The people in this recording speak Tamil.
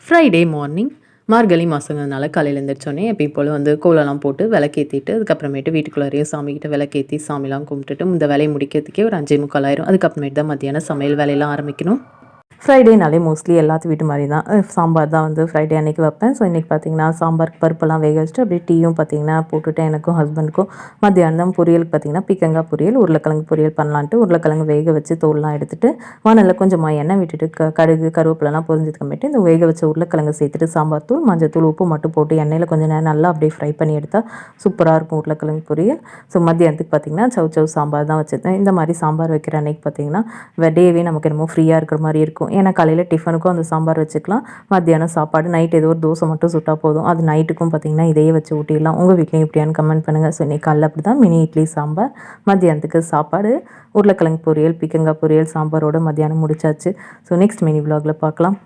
ஃப்ரைடே மார்னிங் மார்கழி மாதங்கிறதுனால காலையில் எழுந்திரிச்சோன்னே எப்பயும் போல் வந்து கோலம்லாம் போட்டு விளக்கேற்றிட்டு அதுக்கப்புறமேட்டு வீட்டுக்குள்ளாரையும் சாமிக்கிட்ட விளக்கேற்றி சாமிலாம் கும்பிட்டுட்டு இந்த வேலையை முடிக்கிறதுக்கே ஒரு 5:45 ஆயிரும். அதுக்கப்புறமேட்டு தான் மத்தியானம் சமையல் வேலையெல்லாம் ஆரம்பிக்கணும். ஃப்ரைடேனாலே மோஸ்ட்லி எல்லாத்து வீட்டு மாதிரி தான் சாம்பார் தான் வந்து ஃப்ரைடே அன்றைக்கி வைப்பேன். ஸோ இன்றைக்கி பார்த்திங்கன்னா சாம்பாருக்கு பருப்பெல்லாம் வேக வச்சுட்டு அப்படியே டீயும் பார்த்திங்கன்னா போட்டுவிட்டு எனக்கும் ஹஸ்பண்டுக்கும் மத்தியானம் பொரியலுக்கு பார்த்திங்கன்னா பீக்கங்காய் பொரியல், உருளைக்கிழங்கு பொரியல் பண்ணலான்ட்டு உருளைக்கிழங்கு வேக வச்சு தோல்லாம் எடுத்துகிட்டு வானலில் கொஞ்சமாக எண்ணெய் விட்டுட்டு கடுகு கருவேப்பிலலாம் பொரிஞ்சதுக்கமேட்டு இந்த வேக வச்ச உருளைக்கிழங்கு சேர்த்துட்டு சாம்பார் தூள், மஞ்சள் உப்பு மட்டும் போட்டு எண்ணெயில் கொஞ்சம் நேரம் நல்லா அப்படியே ஃப்ரை பண்ணி எடுத்தால் சூப்பராக இருக்கும் உருளைக்கிழங்கு பொரியல். ஸோ மத்தியானத்துக்கு பார்த்திங்கன்னா சவ் சாம்பார் தான் வச்சுருந்தேன். இந்த மாதிரி சாம்பார் வைக்கிற அன்றைக்கி பார்த்திங்கன்னா டேவே நமக்கு என்னமோ ஃப்ரீயாக இருக்கிற மாதிரி இருக்கும். ஏன்னா காலையில் டிஃபனுக்கும் அந்த சாம்பார் வச்சுக்கலாம், மத்தியானம் சாப்பாடு நைட் ஏதோ ஒரு தோசை மட்டும் சுட்டால் போதும். அது நைட்டுக்கும் பார்த்திங்கன்னா இதையே வச்சு ஊட்டிடலாம். உங்கள் வீட்லேயும் எப்படியான்னு கமெண்ட் பண்ணுங்கள். ஸோ இன்றைக்கி காலையில் அப்படி தான் மினி இட்லி சாம்பார், மத்தியானத்துக்கு சாப்பாடு, உருளைக்கிழங்கு பொரியல், பீக்கங்காய் பொரியல், சாம்பாரோட மத்தியானம் முடிச்சாச்சு. ஸோ நெக்ஸ்ட் மினி விலாகில் பார்க்கலாம்.